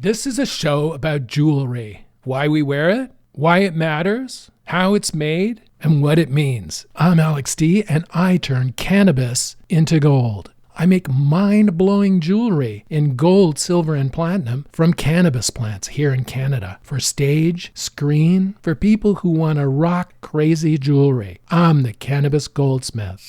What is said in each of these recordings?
This is a show about jewelry, why we wear it, why it matters, how it's made, and what it means. I'm Alex D, and I turn cannabis into gold. I make mind-blowing jewelry in gold, silver, and platinum from cannabis plants here in Canada for stage, screen, for people who want to rock crazy jewelry. I'm the Cannabis Goldsmith.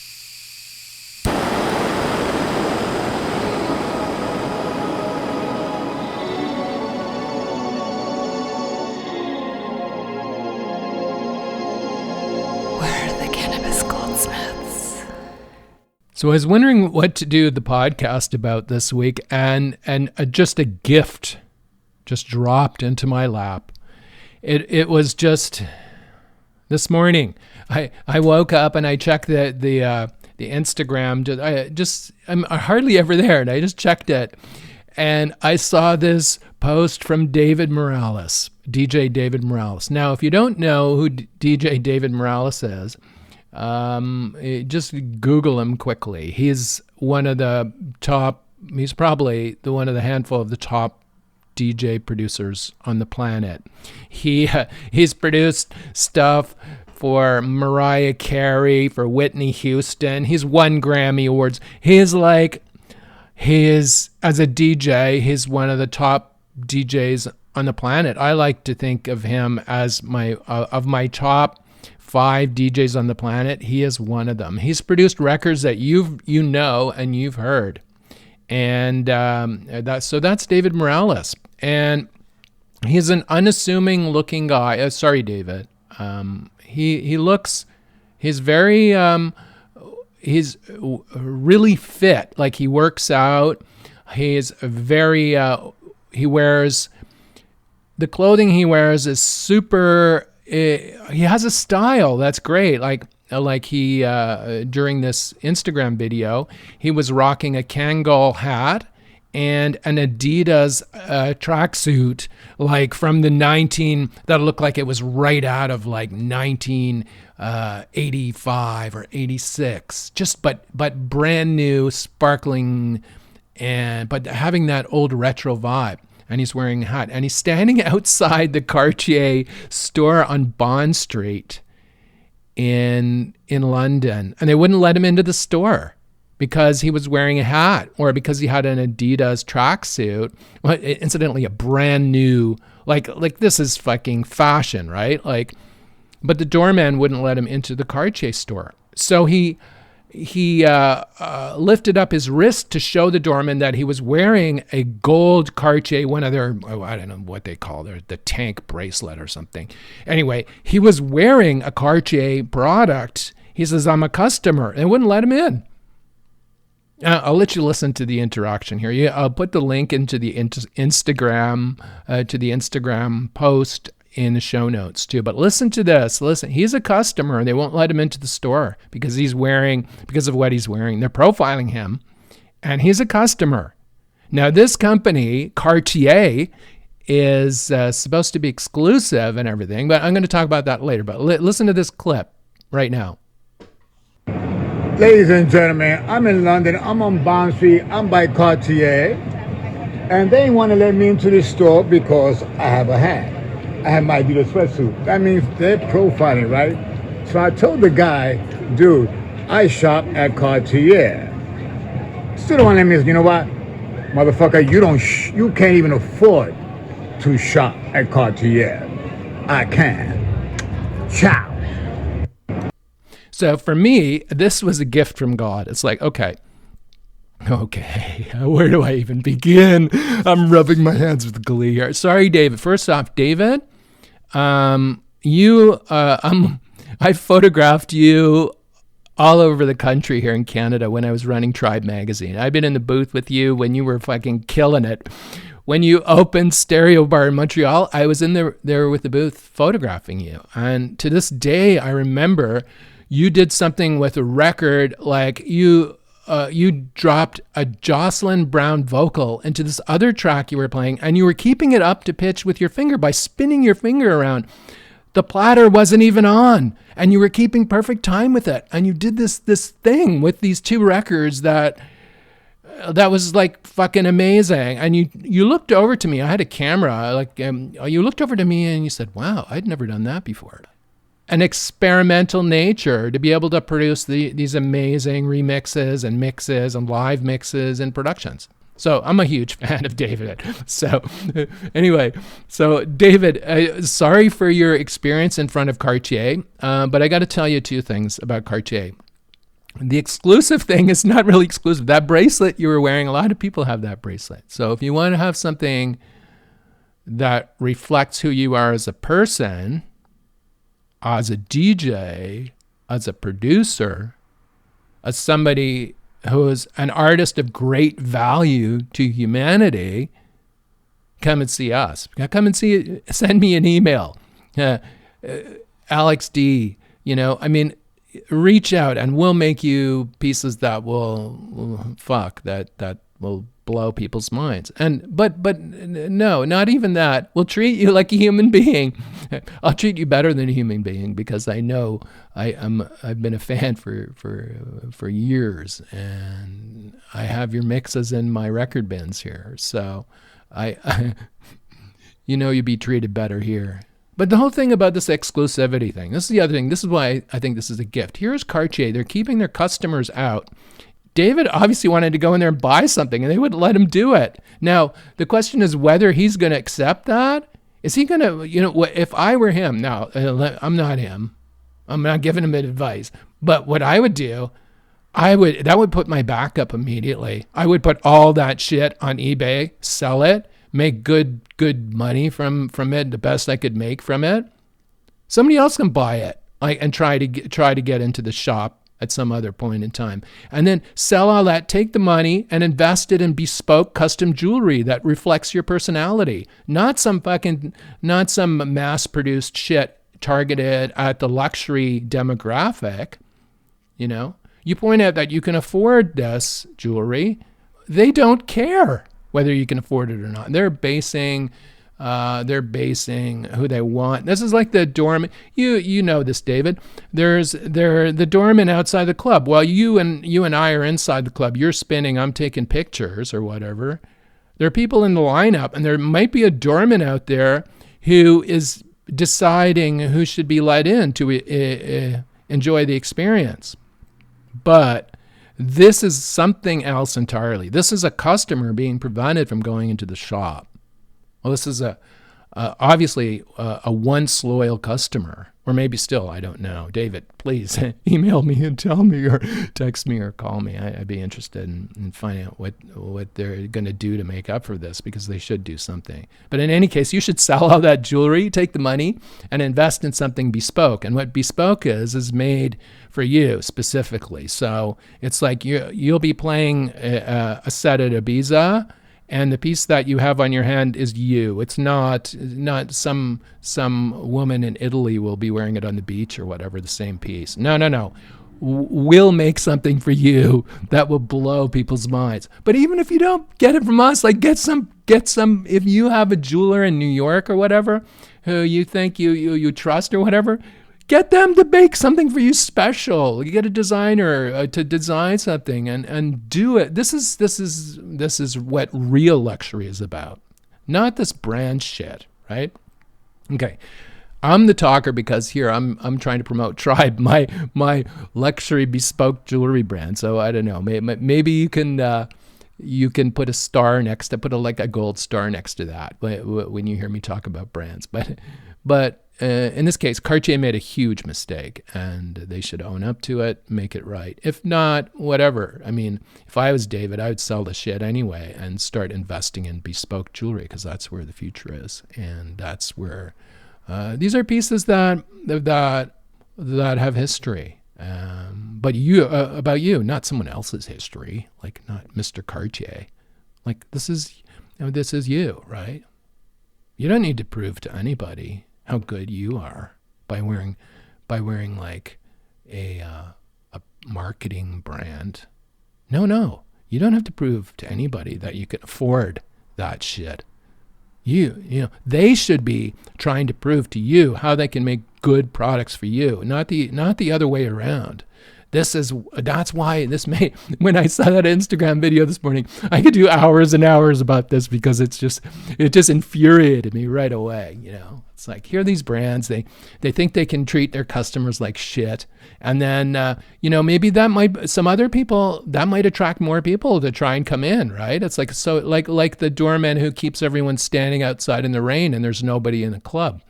So I was wondering what to do the podcast about this week, and just a gift just dropped into my lap. It was just this morning. I woke up and I checked the Instagram. I'm hardly ever there, and I just checked it, and I saw this post from David Morales, DJ David Morales. Now, if you don't know who DJ David Morales is, just Google him quickly. He's one of the top, he's probably one of the handful of the top DJ producers on the planet. He's produced stuff for Mariah Carey, for Whitney Houston. He's won Grammy Awards. As a DJ, he's one of the top DJs on the planet. I like to think of him as my top 5 DJs on the planet. He is one of them. He's produced records that you know and you've heard, and that's David Morales, and he's an unassuming looking guy. Sorry, David. He's really fit. Like, he works out. He's very he wears the clothing he wears is super. He has a style that's great. Like he during this Instagram video, he was rocking a Kangol hat and an Adidas tracksuit, like from that looked like it was right out of like 1985 or 86. But brand new, sparkling, but having that old retro vibe. And he's wearing a hat, and he's standing outside the Cartier store on Bond Street in London, and they wouldn't let him into the store because he was wearing a hat, or because he had an Adidas tracksuit. Well, incidentally, a brand new, like this is fucking fashion, right? Like, but the doorman wouldn't let him into the Cartier store, so he lifted up his wrist to show the doorman that he was wearing a gold Cartier, one of their, I don't know what they call the tank bracelet or something. Anyway, he was wearing a Cartier product. He says, "I'm a customer," and wouldn't let him in. I'll let you listen to the interaction here. I'll put the link into the Instagram, to the Instagram post in the show notes too. But listen to this. Listen, he's a customer, and they won't let him into the store because of what he's wearing. They're profiling him, and he's a customer. Now, this company, Cartier, is supposed to be exclusive and everything, but I'm going to talk about that later. But listen to this clip right now. Ladies and gentlemen, I'm in London. I'm on Bond Street. I'm by Cartier, and they want to let me into the store because I have a hat. I have my Adidas sweatsuit. That means they're profiling, right? So I told the guy, dude, I shop at Cartier. Still don't want to let me. You know what, motherfucker? You can't even afford to shop at Cartier. I can. Ciao. So for me, this was a gift from God. It's like, okay, where do I even begin? I'm rubbing my hands with glee here. Sorry, David. First off, David, I photographed you all over the country here in Canada when I was running Tribe Magazine. I've been in the booth with you when you were fucking killing it. When you opened Stereo Bar in Montreal, I was in there with the booth photographing you. And to this day, I remember you did something with a record, like you dropped a Jocelyn Brown vocal into this other track you were playing, and you were keeping it up to pitch with your finger by spinning your finger around. The platter wasn't even on, and you were keeping perfect time with it. And you did this thing with these two records that that was like fucking amazing. And you looked over to me. I had a camera. Like you looked over to me and you said, "Wow, I'd never done that before." An experimental nature to be able to produce these amazing remixes and mixes and live mixes and productions. So I'm a huge fan of David. So anyway, so David, sorry for your experience in front of Cartier, but I got to tell you two things about Cartier. The exclusive thing is not really exclusive. That bracelet you were wearing, a lot of people have that bracelet. So if you want to have something that reflects who you are as a person, as a DJ, as a producer, as somebody who is an artist of great value to humanity, come and see us. Come and send me an email. Alex D, reach out and we'll make you pieces that will blow people's minds. But no, not even that. We'll treat you like a human being. I'll treat you better than a human being because I know I've been a fan for years, and I have your mixes in my record bins here. So you'd be treated better here. But the whole thing about this exclusivity thing, this is the other thing. This is why I think this is a gift. Here's Cartier. They're keeping their customers out. David obviously wanted to go in there and buy something, and they wouldn't let him do it. Now, the question is whether he's going to accept that. Is he going to, if I were him, now, I'm not him. I'm not giving him advice. But what I would do, that would put my back up immediately. I would put all that shit on eBay, sell it, make good money from it, the best I could make from it. Somebody else can buy it and try to get into the shop at some other point in time, and then sell all that, take the money and invest it in bespoke custom jewelry that reflects your personality, not some mass-produced shit targeted at the luxury demographic. You point out that you can afford this jewelry. They don't care whether you can afford it or not. They're basing who they want. This is like the doorman. You know this, David. They're the doorman outside the club. While you and I are inside the club, you're spinning, I'm taking pictures or whatever. There are people in the lineup, and there might be a doorman out there who is deciding who should be let in to enjoy the experience. But this is something else entirely. This is a customer being prevented from going into the shop. Well, this is obviously a once loyal customer, or maybe still, I don't know. David, please email me and tell me, or text me or call me. I'd be interested in finding out what they're going to do to make up for this, because they should do something. But in any case, you should sell all that jewelry, take the money, and invest in something bespoke. And what bespoke is made for you specifically. So it's like you'll be playing a set at Ibiza, and the piece that you have on your hand is you. It's not some woman in Italy will be wearing it on the beach or whatever, the same piece. No. We'll make something for you that will blow people's minds. But even if you don't get it from us, like get some. If you have a jeweler in New York or whatever, who you think you trust or whatever, get them to make something for you special. You get a designer to design something and do it. This is what real luxury is about, not this brand shit, right? Okay, I'm the talker because here I'm trying to promote Tribe, my luxury bespoke jewelry brand. So I don't know, maybe you can put a star next to like a gold star next to that when you hear me talk about brands, but. In this case, Cartier made a huge mistake, and they should own up to it, make it right. If not, whatever. I mean, if I was David, I would sell the shit anyway and start investing in bespoke jewelry, because that's where the future is, and that's where these are pieces that have history. But about you, not someone else's history, like not Mr. Cartier. Like this is you, right? You don't need to prove to anybody how good you are by wearing like a marketing brand. No, you don't have to prove to anybody that you can afford that shit. They should be trying to prove to you how they can make good products for you, not the other way around. That's why this made, when I saw that Instagram video this morning, I could do hours and hours about this because it just infuriated me right away. It's like, here are these brands, they think they can treat their customers like shit. And then, maybe some other people, that might attract more people to try and come in, right? It's like, so like the doorman who keeps everyone standing outside in the rain and there's nobody in the club.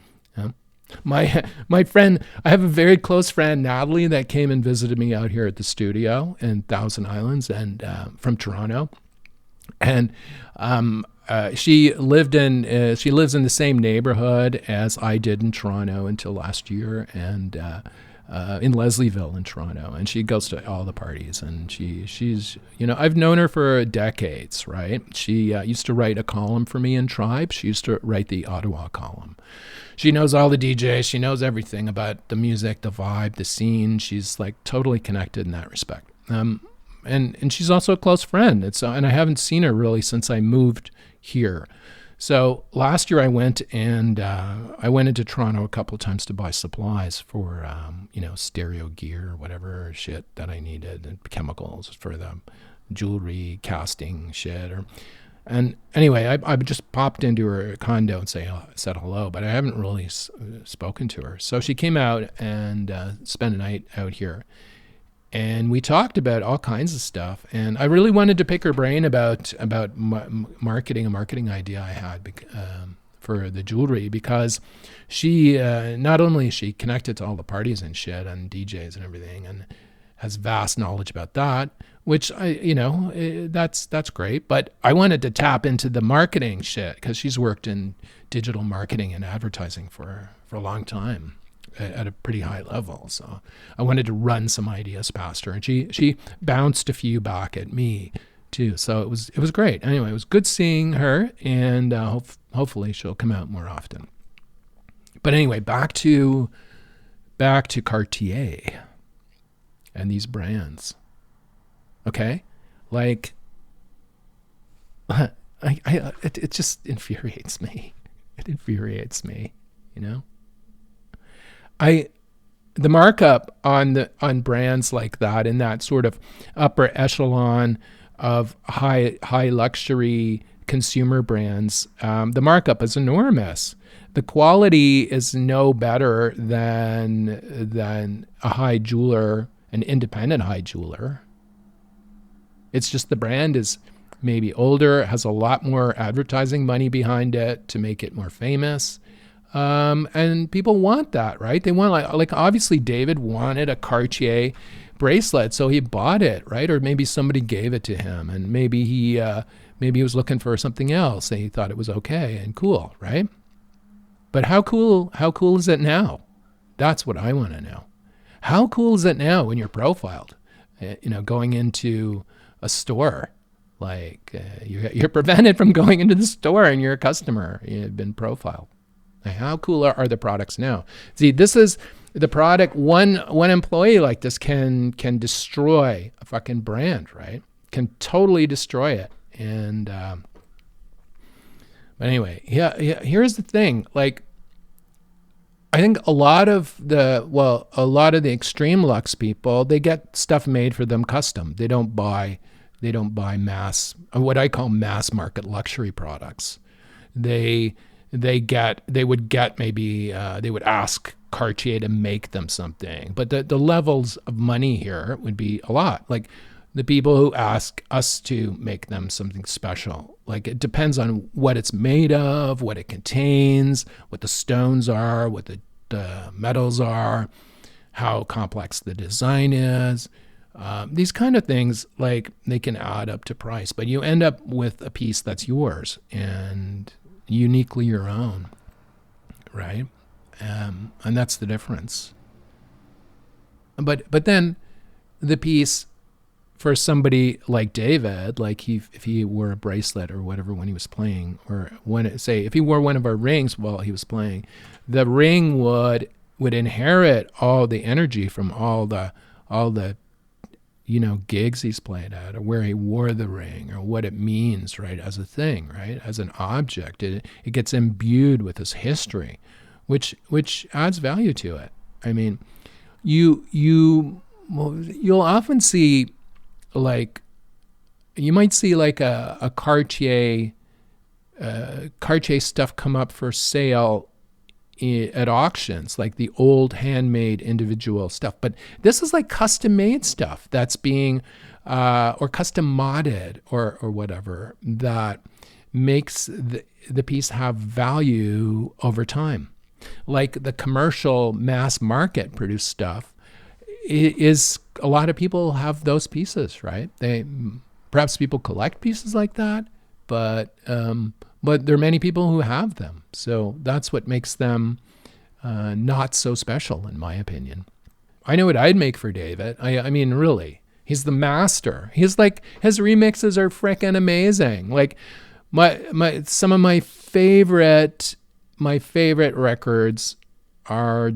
My friend, I have a very close friend, Natalie, that came and visited me out here at the studio in Thousand Islands and from Toronto. And she lives in the same neighborhood as I did in Toronto until last year, and in Leslieville in Toronto. And she goes to all the parties, and she's I've known her for decades, right? She used to write a column for me in Tribe. She used to write the Ottawa column. She knows all the DJs. She knows everything about the music, the vibe, the scene. She's like totally connected in that respect. And she's also a close friend. And I haven't seen her really since I moved here. So last year I went into Toronto a couple of times to buy supplies for stereo gear or whatever shit that I needed, and chemicals for the jewelry casting shit. And anyway, I just popped into her condo and said hello, but I haven't really spoken to her. So she came out and spent a night out here. And we talked about all kinds of stuff. And I really wanted to pick her brain about marketing, a marketing idea I had for the jewelry, because she, not only is she connected to all the parties and shit and DJs and everything, and has vast knowledge about that, which that's great. But I wanted to tap into the marketing shit because she's worked in digital marketing and advertising for a long time at a pretty high level. So I wanted to run some ideas past her, and she bounced a few back at me too. So it was great. Anyway, it was good seeing her, and hopefully she'll come out more often. But anyway, back to Cartier and these brands. Okay, like it just infuriates me. It infuriates me, The markup on brands like that, in that sort of upper echelon of high luxury consumer brands, the markup is enormous. The quality is no better than a high jeweler, an independent high jeweler. It's just the brand is maybe older, has a lot more advertising money behind it to make it more famous. And people want that, right? They want like obviously David wanted a Cartier bracelet, so he bought it, right? Or maybe somebody gave it to him, and maybe he was looking for something else and he thought it was okay and cool, right? But how cool is it now? That's what I want to know. How cool is it now when you're profiled? Going into a store, like you're prevented from going into the store and you're a customer. You've been profiled. How cool are the products now? See, this is the product. One employee like this can destroy a fucking brand, right? Can totally destroy it. And but anyway, yeah. Here's the thing. Like, I think a lot of the extreme luxe people, they get stuff made for them custom. They don't buy mass, what I call mass market luxury products. They would ask Cartier to make them something, but the levels of money here would be a lot. Like the people who ask us to make them something special, like it depends on what it's made of, what it contains, what the stones are, what the metals are, how complex the design is. These kind of things, like, they can add up to price, but you end up with a piece that's yours and uniquely your own, right? And that's the difference. But then the piece for somebody like David, like if he wore a bracelet or whatever when he was playing, or if he wore one of our rings while he was playing, the ring would inherit all the energy from all the gigs he's played at, or where he wore the ring, or what it means, right, as a thing, right, as an object. It gets imbued with his history, which adds value to it. I mean, you well, you'll often see, like, you might see like a Cartier stuff come up for sale at auctions, like the old handmade individual stuff. But this is like custom made stuff that's being, or custom modded or whatever, that makes the piece have value over time. Like the commercial mass market produced stuff is, a lot of people have those pieces, right? Perhaps people collect pieces like that, but there are many people who have them. So that's what makes them not so special, in my opinion. I know what I'd make for David. I mean, really, he's the master. He's like, his remixes are freaking amazing. Like some of my favorite records are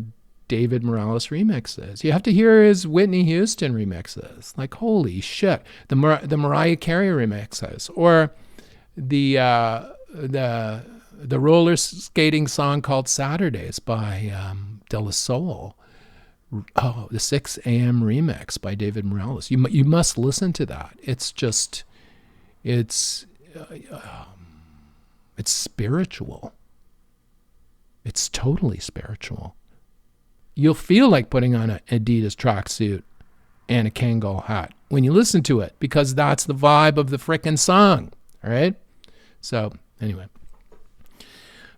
David Morales remixes. You have to hear his Whitney Houston remixes. Like, holy shit. The Mariah Carey remixes, or the roller skating song called Saturdays by De La Soul. Oh, the 6 a.m. remix by David Morales. You must listen to that. It's just, it's spiritual. It's totally spiritual. You'll feel like putting on an Adidas tracksuit and a Kangol hat when you listen to it, because that's the vibe of the frickin' song. All right. So anyway,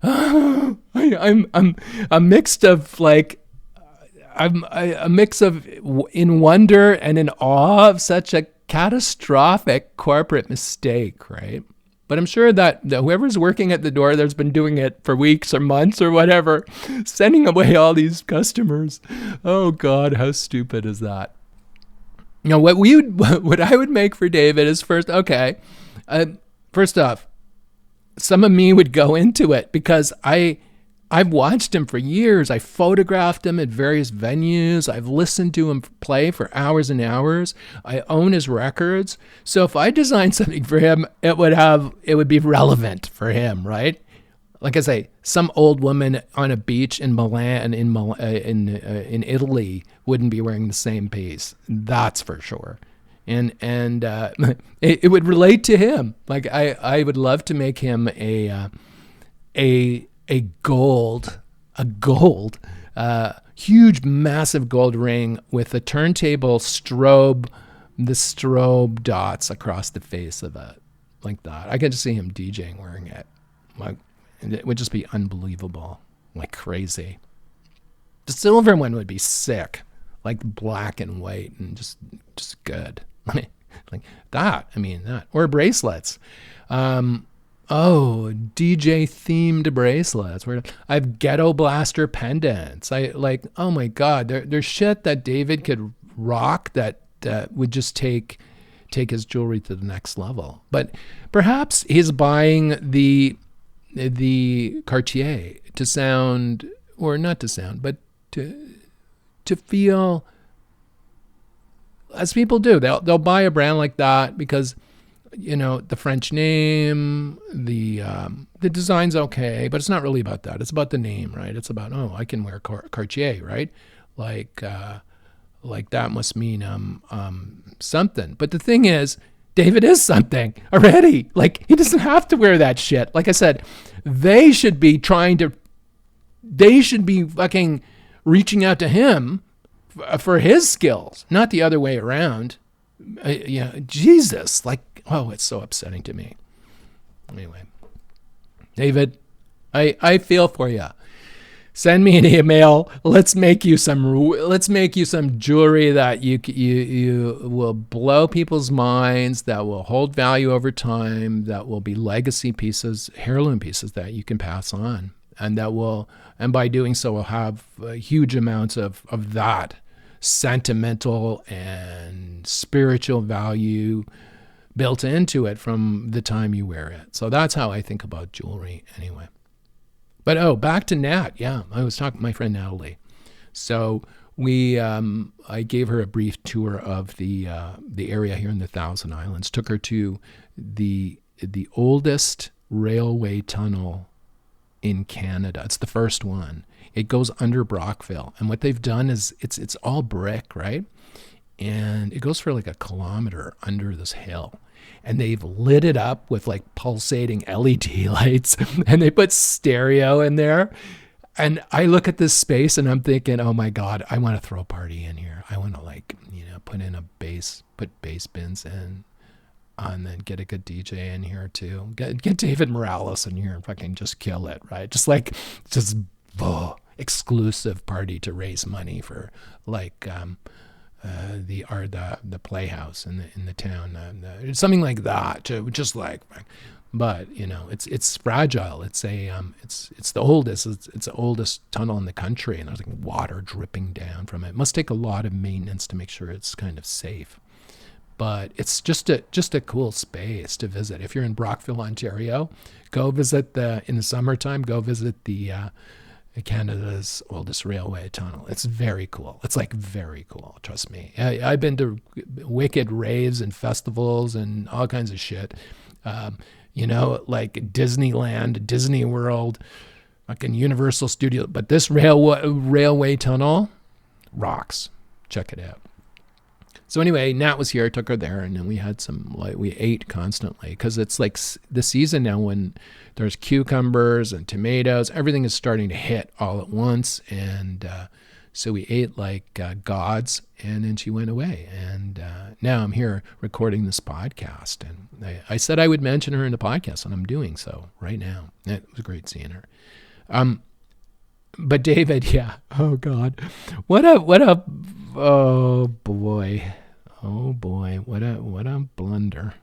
I'm a mix of like, I'm a mix of in wonder and in awe of such a catastrophic corporate mistake, right? But I'm sure that whoever's working at the door there's been doing it for weeks or months or whatever, sending away all these customers. Oh God, how stupid is that? You know, what I would make for David is first off, some of me would go into it, because I've watched him for years. I photographed him at various venues. I've listened to him play for hours and hours. I own his records. So if I designed something for him, it would be relevant for him, right? Like I say, some old woman on a beach in Milan, in Italy, wouldn't be wearing the same piece. That's for sure. And it would relate to him. Like I would love to make him a huge, massive gold ring with a turntable strobe dots across the face of it, like that. I could just see him DJing wearing it. Like, it would just be unbelievable, like crazy. The silver one would be sick, like black and white and just good. Like that. I mean, that, or bracelets. Oh, DJ themed bracelets. I have ghetto blaster pendants. Oh my God, there's shit that David could rock that would just take his jewelry to the next level. But perhaps he's buying the Cartier to sound, or not to sound, but to feel, as people do. They'll buy a brand like that because, you know, the French name, the design's okay, but it's not really about that. It's about the name, right? It's about, oh, I can wear Cartier, right? Like that must mean something. But the thing is, David is something already. Like, he doesn't have to wear that shit. Like I said, they should be fucking reaching out to him for his skills, not the other way around. Jesus, like, oh, it's so upsetting to me. Anyway, David, I feel for you. Send me an email. Let's make you some jewelry that you will blow people's minds, that will hold value over time, that will be legacy pieces, heirloom pieces that you can pass on, and by doing so will have huge amounts of that sentimental and spiritual value built into it from the time you wear it. So that's how I think about jewelry anyway. But back to Nat. Yeah, I was talking to my friend Natalie. So I gave her a brief tour of the area here in the Thousand Islands. Took her to the oldest railway tunnel in Canada. It's the first one. It goes under Brockville, and what they've done is it's all brick, right? and it goes for like a kilometer under this hill. And they've lit it up with like pulsating LED lights, and they put stereo in there. And I look at this space and I'm thinking, oh my God, I want to throw a party in here. I want to put in put bass bins in, and then get a good DJ in here too. Get David Morales in here and fucking just kill it, right? Just exclusive party to raise money for the playhouse in the town, something like that. Just like, but it's fragile. It's the oldest. It's the oldest tunnel in the country, and there's like water dripping down from it. It must take a lot of maintenance to make sure it's kind of safe. But it's just a cool space to visit. If you're in Brockville, Ontario, go visit in the summertime. Go visit the Canada's oldest railway tunnel. It's very cool. It's like very cool. Trust me. I've been to wicked raves and festivals and all kinds of shit. Like Disneyland, Disney World, fucking Universal Studios. But this railway tunnel rocks. Check it out. So anyway, Nat was here, took her there, and then we had we ate constantly, because it's like the season now when there's cucumbers and tomatoes. Everything is starting to hit all at once, and so we ate like gods, and then she went away. And now I'm here recording this podcast, and I said I would mention her in the podcast, and I'm doing so right now. It was great seeing her. But David, yeah, oh God, what a oh boy, what a blunder.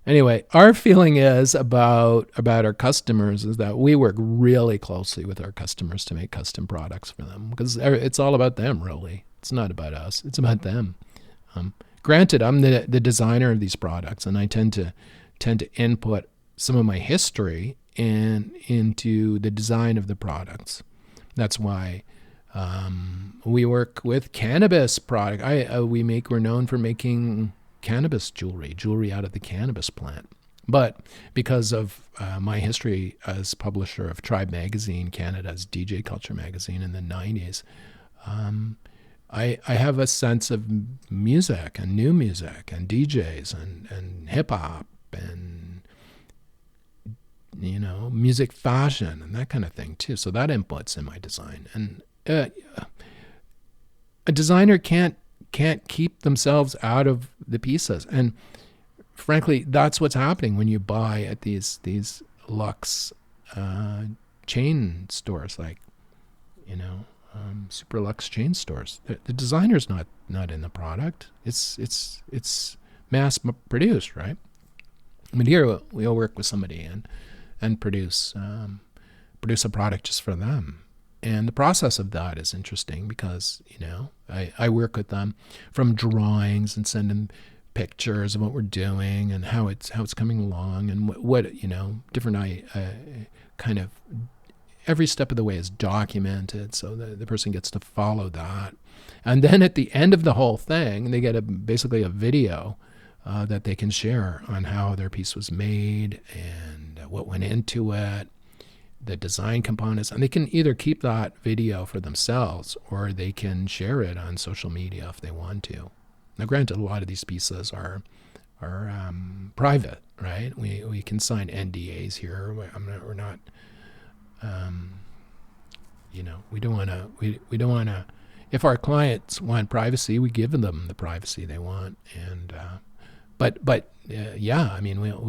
Anyway, our feeling is about our customers is that we work really closely with our customers to make custom products for them, because it's all about them, really. It's not about us. It's about them. Granted, I'm the designer of these products, and I tend to input some of my history into the design of the products. That's why we work with cannabis product. We're known for making cannabis jewelry out of the cannabis plant. But because of my history as publisher of Tribe Magazine, Canada's DJ culture magazine in the 90s, I have a sense of music and new music and DJs and hip hop and music, fashion, and that kind of thing too. So that inputs in my design. And a designer can't keep themselves out of the pieces. And frankly, that's what's happening when you buy at these luxe chain stores, like super luxe chain stores. The designer's not in the product. It's mass produced, right? I mean, here we'll work with somebody and produce a product just for them. And the process of that is interesting because, I work with them from drawings and send them pictures of what we're doing and how it's coming along, and what different kind of every step of the way is documented, so the person gets to follow that. And then at the end of the whole thing, they get basically a video that they can share on how their piece was made and what went into it, the design components, and they can either keep that video for themselves or they can share it on social media if they want to. Now, granted, a lot of these pieces are private, right? We can sign NDAs here. We're not, we don't want to. If our clients want privacy, we give them the privacy they want, and we'll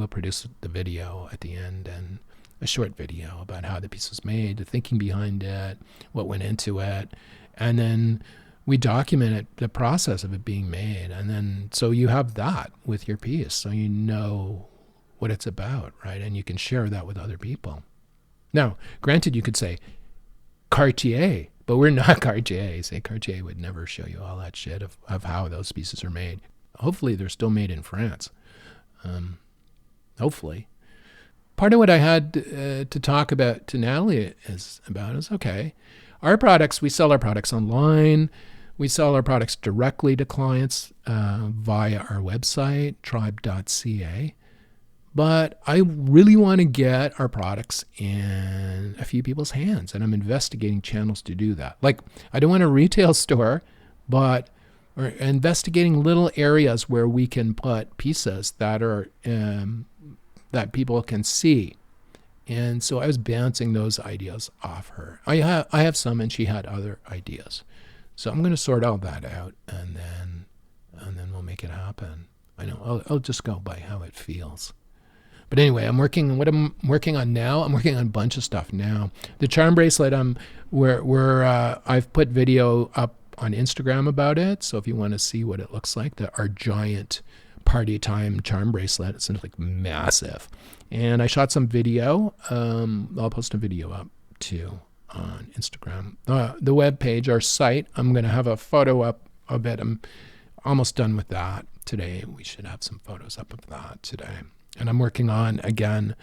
produce the video at the end and a short video about how the piece was made, the thinking behind it, what went into it, and then we document the process of it being made. And then so you have that with your piece, so you know what it's about, right? And you can share that with other people. Now, granted, you could say Cartier, but we're not Cartier. Say Cartier would never show you all that shit of how those pieces are made. Hopefully they're still made in France. Hopefully. Part of what I had to talk about to Natalie is okay, our products, we sell our products online. We sell our products directly to clients via our website, tribe.ca. But I really want to get our products in a few people's hands, and I'm investigating channels to do that. Like, I don't want a retail store, but or investigating little areas where we can put pieces that are that people can see. And so I was bouncing those ideas off her. I have some, and she had other ideas. So I'm going to sort all that out, and then we'll make it happen. I know I'll just go by how it feels. But anyway, I'm working on now. I'm working on a bunch of stuff now. The charm bracelet, I've put video up on Instagram about it. So if you want to see what it looks like, our giant party time charm bracelet, it's like massive. And I shot some video. I'll post a video up too on Instagram. The web page, our site, I'm going to have a photo up of it. I'm almost done with that today. We should have some photos up of that today. And I'm working on, again,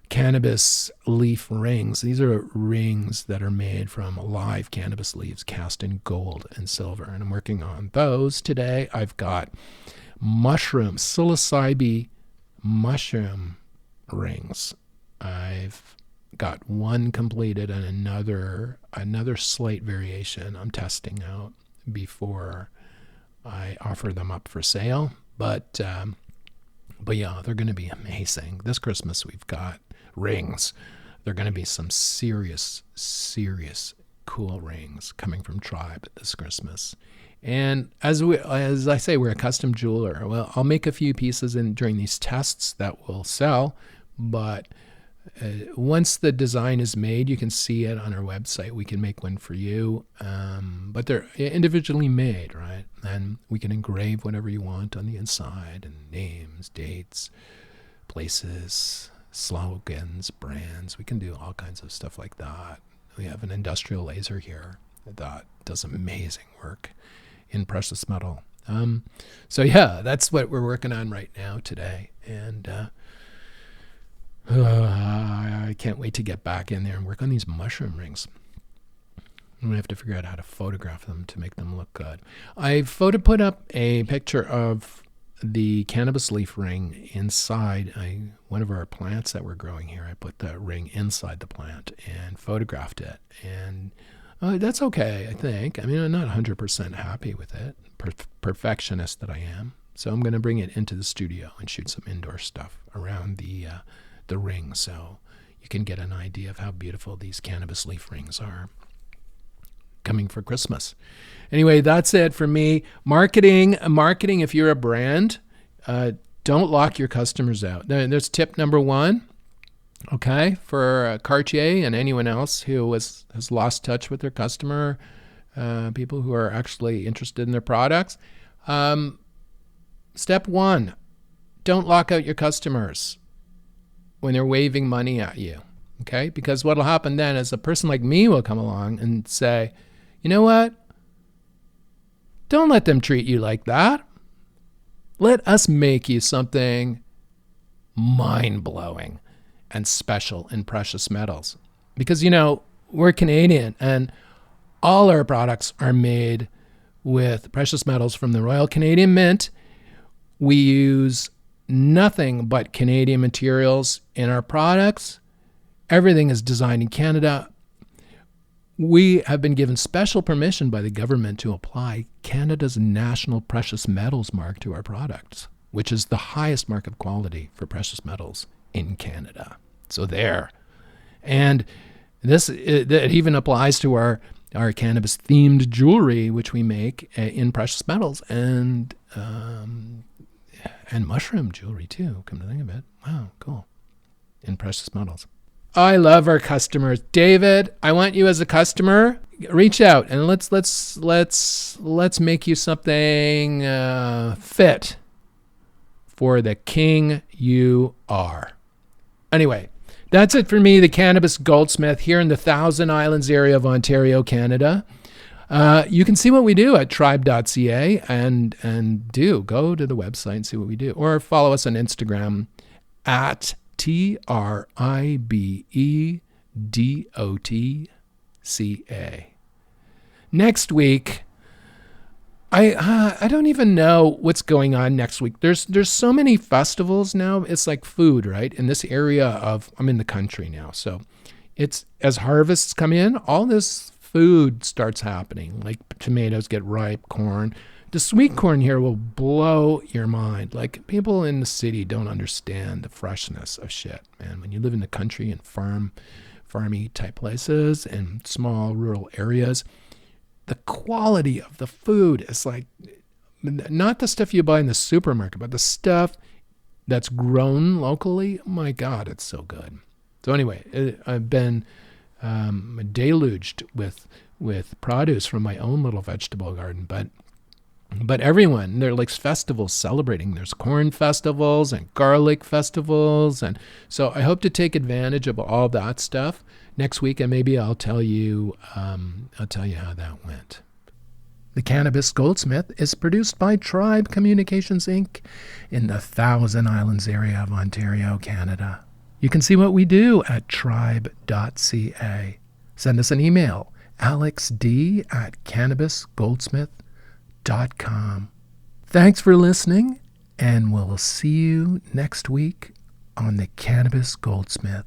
cannabis leaf rings. These are rings that are made from live cannabis leaves cast in gold and silver. And I'm working on those today. I've got psilocybe mushroom rings. I've got one completed and another slight variation I'm testing out before I offer them up for sale. But yeah, they're going to be amazing. This Christmas we've got rings. They're going to be some serious cool rings coming from Tribe this Christmas. And as I say, we're a custom jeweler. Well, I'll make a few pieces during these tests that will sell, but once the design is made, you can see it on our website. We can make one for you, but they're individually made, right? And we can engrave whatever you want on the inside, and names, dates, places, slogans, brands. We can do all kinds of stuff like that. We have an industrial laser here that does amazing work in precious metal. So yeah, that's what we're working on right now today. And I can't wait to get back in there and work on these mushroom rings. I'm going to have to figure out how to photograph them to make them look good. I put up a picture of the cannabis leaf ring inside one of our plants that we're growing here. I put the ring inside the plant and photographed it. And that's okay, I think. I mean, I'm not 100% happy with it, perfectionist that I am. So I'm going to bring it into the studio and shoot some indoor stuff around the ring, so you can get an idea of how beautiful these cannabis leaf rings are coming for Christmas. Anyway, that's it for me. Marketing, if you're a brand, don't lock your customers out. There's tip number one, okay, for Cartier and anyone else who has lost touch with their customer, people who are actually interested in their products. Step one, don't lock out your customers when they're waving money at you, okay? Because what'll happen then is a person like me will come along and say, you know what? Don't let them treat you like that. Let us make you something mind-blowing and special in precious metals. Because, we're Canadian, and all our products are made with precious metals from the Royal Canadian Mint. We use nothing but Canadian materials in our products. Everything is designed in Canada. We have been given special permission by the government to apply Canada's National Precious Metals Mark to our products, which is the highest mark of quality for precious metals in Canada. So there. And it even applies to our cannabis-themed jewelry, which we make in precious metals and mushroom jewelry too, come to think of it. Wow, cool. In precious metals. I love our customers. David, I want you as a customer. Reach out and let's make you something fit for the king you are. Anyway, that's it for me, the Cannabis Goldsmith, here in the Thousand Islands area of Ontario, Canada. You can see what we do at tribe.ca and go to the website and see what we do. Or follow us on Instagram at TRIBEDOTCA. Next week, I don't even know what's going on next week. There's so many festivals now. It's like food, right? In this area I'm in the country now. So it's as harvests come in, all this food starts happening. Like tomatoes get ripe, corn. The sweet corn here will blow your mind. Like, people in the city don't understand the freshness of shit, man. When you live in the country and farmy type places and small rural areas, the quality of the food is like, not the stuff you buy in the supermarket, but the stuff that's grown locally. Oh my God, it's so good. So anyway, I've been deluged with produce from my own little vegetable garden, but everyone, there are like festivals celebrating. There's corn festivals and garlic festivals, and so I hope to take advantage of all that stuff next week, and maybe I'll tell you how that went. The Cannabis Goldsmith is produced by Tribe Communications Inc. in the Thousand Islands area of Ontario, Canada. You can see what we do at tribe.ca. Send us an email, alexd@cannabisgoldsmith.com. Thanks for listening, and we'll see you next week on the Cannabis Goldsmith.